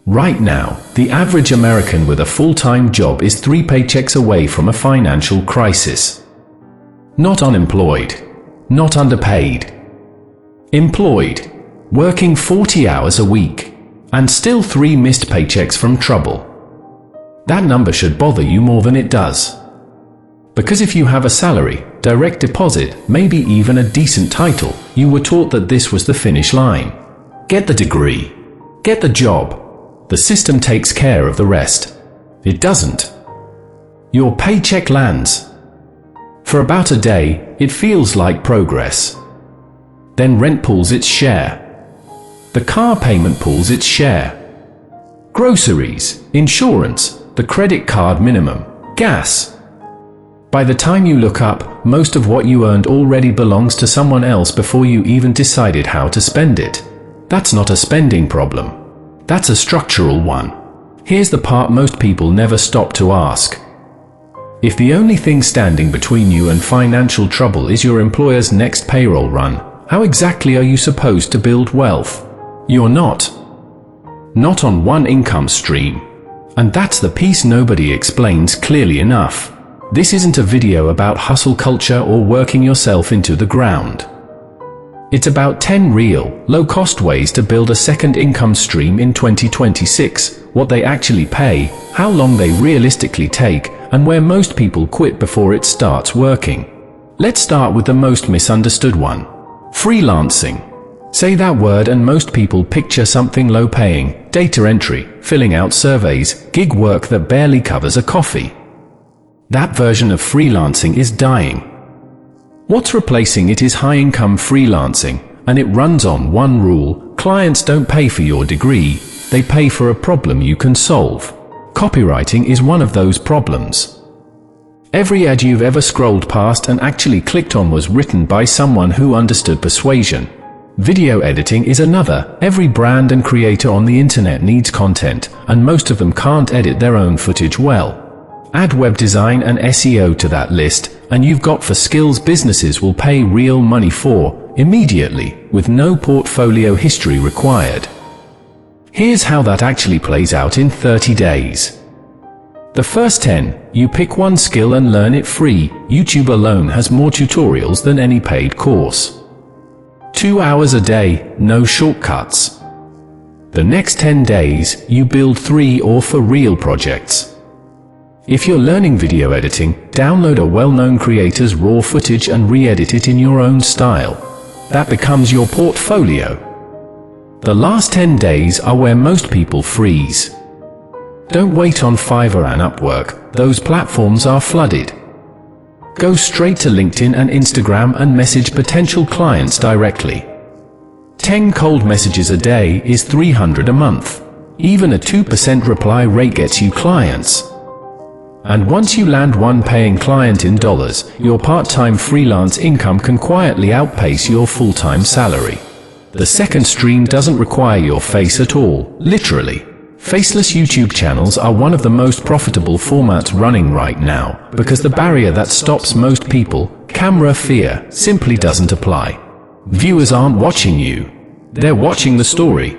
Right now, the average American with a full-time job is 3 paychecks away from a financial crisis. Not unemployed. Not underpaid. Employed. Working 40 hours a week. And still 3 missed paychecks from trouble. That number should bother you more than it does. Because if you have a salary, direct deposit, maybe even a decent title, you were taught that this was the finish line. Get the degree. Get the job. The system takes care of the rest. It doesn't. Your paycheck lands. For about a day, it feels like progress. Then rent pulls its share. The car payment pulls its share. Groceries, insurance, the credit card minimum, gas. By the time you look up, most of what you earned already belongs to someone else before you even decided how to spend it. That's not a spending problem. That's a structural one. Here's the part most people never stop to ask. If the only thing standing between you and financial trouble is your employer's next payroll run, how exactly are you supposed to build wealth? You're not. Not on one income stream. And that's the piece nobody explains clearly enough. This isn't a video about hustle culture or working yourself into the ground. It's about 10 real, low-cost ways to build a second income stream in 2026, what they actually pay, how long they realistically take, and where most people quit before it starts working. Let's start with the most misunderstood one. Freelancing. Say that word and most people picture something low-paying, data entry, filling out surveys, gig work that barely covers a coffee. That version of freelancing is dying. What's replacing it is high-income freelancing, and it runs on one rule: clients don't pay for your degree, they pay for a problem you can solve. Copywriting is one of those problems. Every ad you've ever scrolled past and actually clicked on was written by someone who understood persuasion. Video editing is another. Every brand and creator on the internet needs content, and most of them can't edit their own footage well. Add web design and SEO to that list, and you've got for skills businesses will pay real money for, immediately, with no portfolio history required. Here's how that actually plays out in 30 days. The first 10, you pick one skill and learn it free. YouTube alone has more tutorials than any paid course. 2 hours a day, no shortcuts. The next 10 days, you build 3 or for real projects. If you're learning video editing, download a well-known creator's raw footage and re-edit it in your own style. That becomes your portfolio. The last 10 days are where most people freeze. Don't wait on Fiverr and Upwork, those platforms are flooded. Go straight to LinkedIn and Instagram and message potential clients directly. 10 cold messages a day is $300 a month. Even a 2% reply rate gets you clients. And once you land one paying client in dollars, your part-time freelance income can quietly outpace your full-time salary. The second stream doesn't require your face at all, literally. Faceless YouTube channels are one of the most profitable formats running right now, because the barrier that stops most people, camera fear, simply doesn't apply. Viewers aren't watching you. They're watching the story.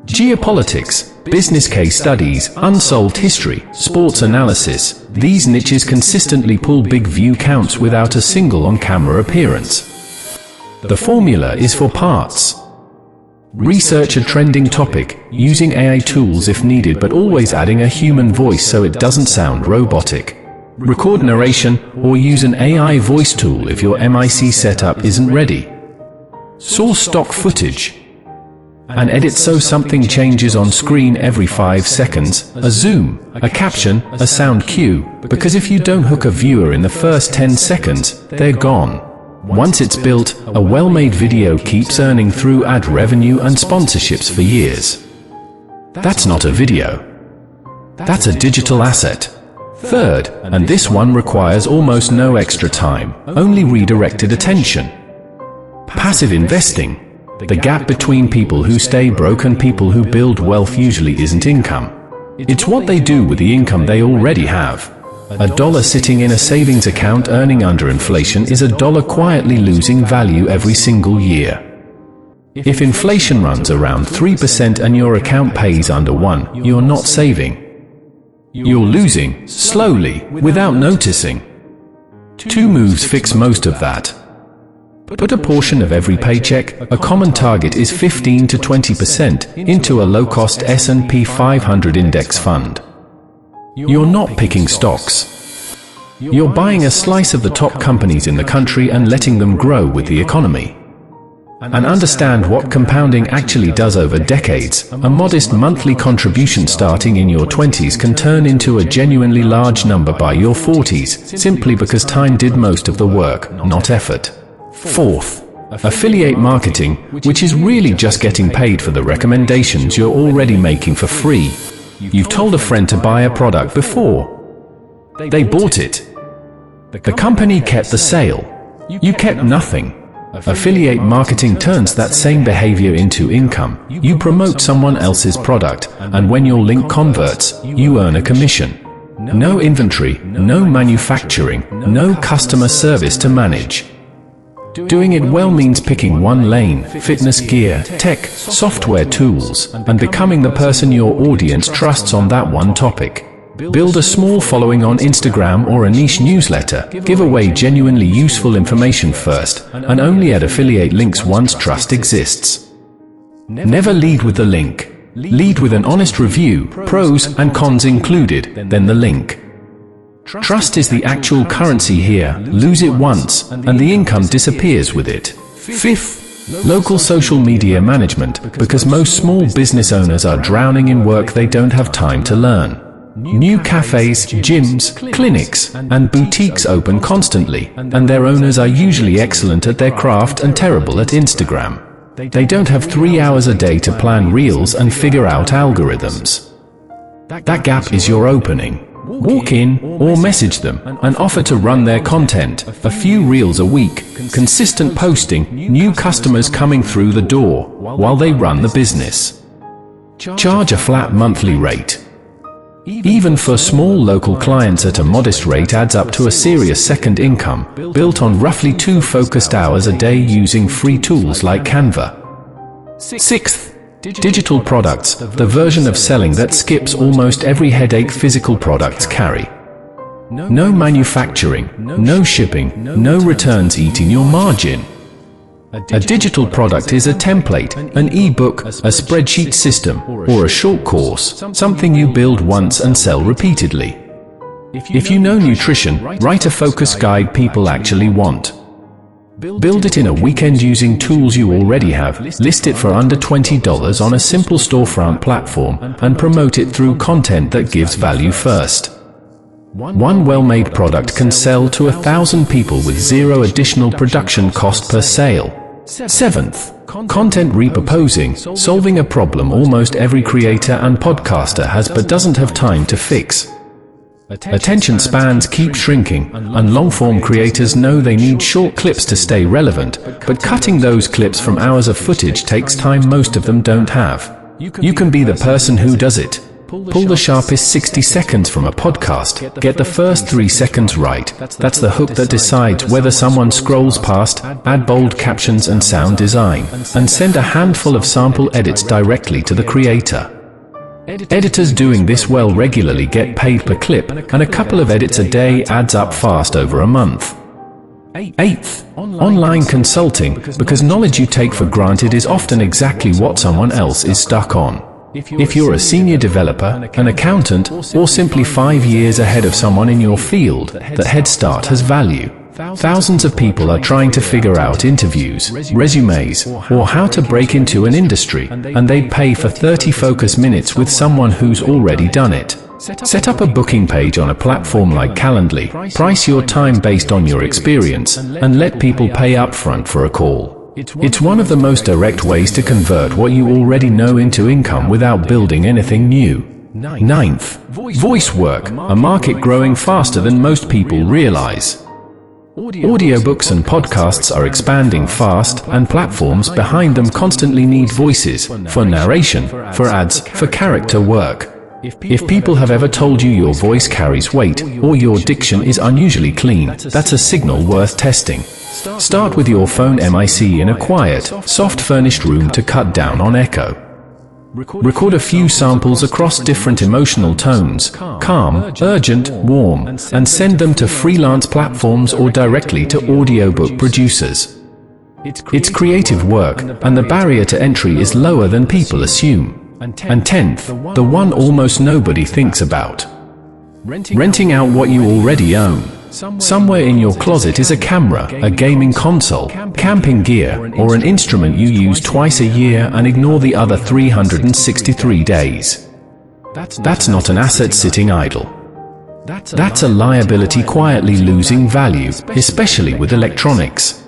Geopolitics, business case studies, unsolved history, sports analysis, these niches consistently pull big view counts without a single on-camera appearance. The formula is for parts. Research a trending topic, using AI tools if needed but always adding a human voice so it doesn't sound robotic. Record narration, or use an AI voice tool if your MIC setup isn't ready. Source stock footage. And edit so something changes on screen every 5 seconds, a zoom, a caption, a sound cue, because if you don't hook a viewer in the first 10 seconds, they're gone. Once it's built, a well-made video keeps earning through ad revenue and sponsorships for years. That's not a video. That's a digital asset. Third, and this one requires almost no extra time, only redirected attention. Passive investing. The gap between people who stay broke and people who build wealth usually isn't income. It's what they do with the income they already have. $1 sitting in a savings account earning under inflation is $1 quietly losing value every single year. If inflation runs around 3% and your account pays under 1, you're not saving. You're losing, slowly, without noticing. 2 moves fix most of that. Put a portion of every paycheck, a common target is 15 to 20%, into a low-cost S&P 500 index fund. You're not picking stocks. You're buying a slice of the top companies in the country and letting them grow with the economy. And understand what compounding actually does over decades. A modest monthly contribution starting in your 20s can turn into a genuinely large number by your 40s, simply because time did most of the work, not effort. 4th, affiliate marketing, which is really just getting paid for the recommendations you're already making for free. You've told a friend to buy a product before. They bought it. The company kept the sale. You kept nothing. Affiliate marketing turns that same behavior into income. You promote someone else's product, and when your link converts, you earn a commission. No inventory, no manufacturing, no customer service to manage. Doing it well means picking one lane, fitness gear, tech, software tools, and becoming the person your audience trusts on that one topic. Build a small following on Instagram or a niche newsletter. Give away genuinely useful information first, and only add affiliate links once trust exists. Never lead with the link. Lead with an honest review, pros and cons included, then the link. Trust is the actual currency here. Lose it once, and the income disappears with it. 5th, local social media management, because most small business owners are drowning in work they don't have time to learn. New cafes, gyms, clinics, and boutiques open constantly, and their owners are usually excellent at their craft and terrible at Instagram. They don't have 3 hours a day to plan reels and figure out algorithms. That gap is your opening. Walk in, or message them, and offer to run their content. A few reels a week, consistent posting, new customers coming through the door, while they run the business. Charge a flat monthly rate. Even for small local clients at a modest rate adds up to a serious second income, built on roughly 2 focused hours a day using free tools like Canva. 6th, digital products, the version of selling that skips almost every headache physical products carry. No manufacturing, no shipping, no returns eating your margin. A digital product is a template, an e-book, a spreadsheet system, or a short course, something you build once and sell repeatedly. If you know nutrition, write a focus guide people actually want. Build it in a weekend using tools you already have, list it for under $20 on a simple storefront platform, and promote it through content that gives value first. One well-made product can sell to 1,000 people with 0 additional production cost per sale. 7th, content repurposing, solving a problem almost every creator and podcaster has but doesn't have time to fix. Attention spans keep shrinking, and long-form creators know they need short clips to stay relevant, but cutting those clips from hours of footage takes time most of them don't have. You can be the person who does it. Pull the sharpest 60 seconds from a podcast, get the first 3 seconds right. That's the hook that decides whether someone scrolls past, add bold captions and sound design, and send a handful of sample edits directly to the creator. Editors doing this well regularly get paid per clip, and a couple of edits a day adds up fast over a month. 8th, online consulting, because knowledge you take for granted is often exactly what someone else is stuck on. If you're a senior developer, an accountant, or simply 5 years ahead of someone in your field, that head start has value. Thousands of people are trying to figure out interviews, resumes, or how to break into an industry, and they'd pay for 30 focus minutes with someone who's already done it. Set up a booking page on a platform like Calendly, price your time based on your experience, and let people pay upfront for a call. It's one of the most direct ways to convert what you already know into income without building anything new. 9th, voice work, a market growing faster than most people realize. Audiobooks and podcasts are expanding fast, and platforms behind them constantly need voices, for narration, for ads, for character work. If people have ever told you your voice carries weight, or your diction is unusually clean, that's a signal worth testing. Start with your phone mic in a quiet, soft-furnished room to cut down on echo. Record a few samples across different emotional tones, calm, urgent, warm, and send them to freelance platforms or directly to audiobook producers. It's creative work, and the barrier to entry is lower than people assume. And 10th, the one almost nobody thinks about. Renting out what you already own. Somewhere in your closet is a camera, a gaming console, camping gear, or an instrument you use twice a year and ignore the other 363 days. That's not an asset sitting idle. That's a liability quietly losing value, especially with electronics.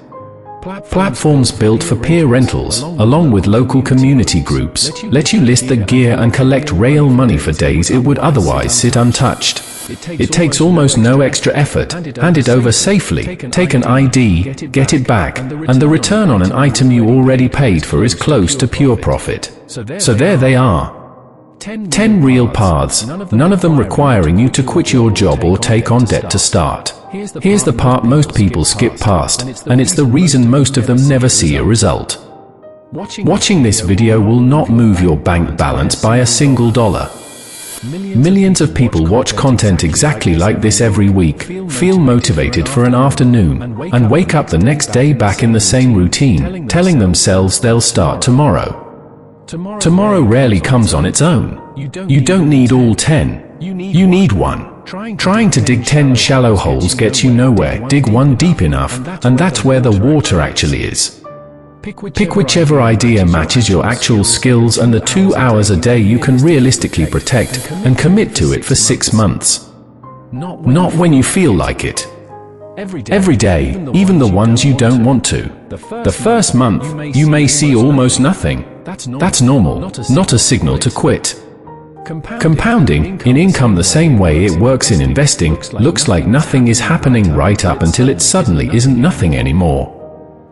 Platforms built for peer rentals, along with local community groups, let you list the gear and collect real money for days it would otherwise sit untouched. It takes almost no extra effort. Hand it over safely, take an ID, get it back, and the return on an item you already paid for is close to pure profit. So there they are. 10 real paths, none of them requiring you to quit your job or take on debt to start. Here's the part most people skip past, and it's the reason most of them never see a result. Watching this video will not move your bank balance by a single dollar. Millions of people watch content exactly like this every week, feel motivated for an afternoon, and wake up the next day back in the same routine, telling themselves they'll start tomorrow. Tomorrow rarely comes on its own. You don't need all 10. You need one. Trying to dig 10 shallow holes gets you nowhere. Dig one deep enough, and that's where the water actually is. Pick whichever idea matches your actual skills and the 2 hours a day you can realistically protect, and commit to it for 6 months. Not when you feel like it. Every day, even the ones you don't want to. The first month, you may see almost nothing. That's normal, not a signal to quit. Compounding, in income the same way it works in investing, looks like nothing is happening right up until it suddenly isn't nothing anymore.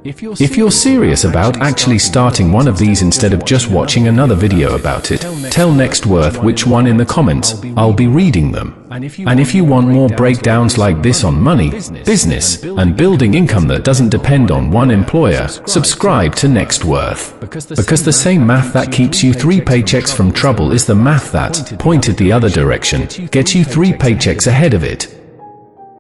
If you're serious about actually starting one of these instead of just watching another video about it, tell NextWorth which one in the comments. I'll be reading them. And if you want more breakdowns like this on money, business, and building income that doesn't depend on one employer, subscribe to NextWorth. Because the same math that keeps you 3 paychecks from trouble is the math that, pointed the other direction, gets you 3 paychecks ahead of it.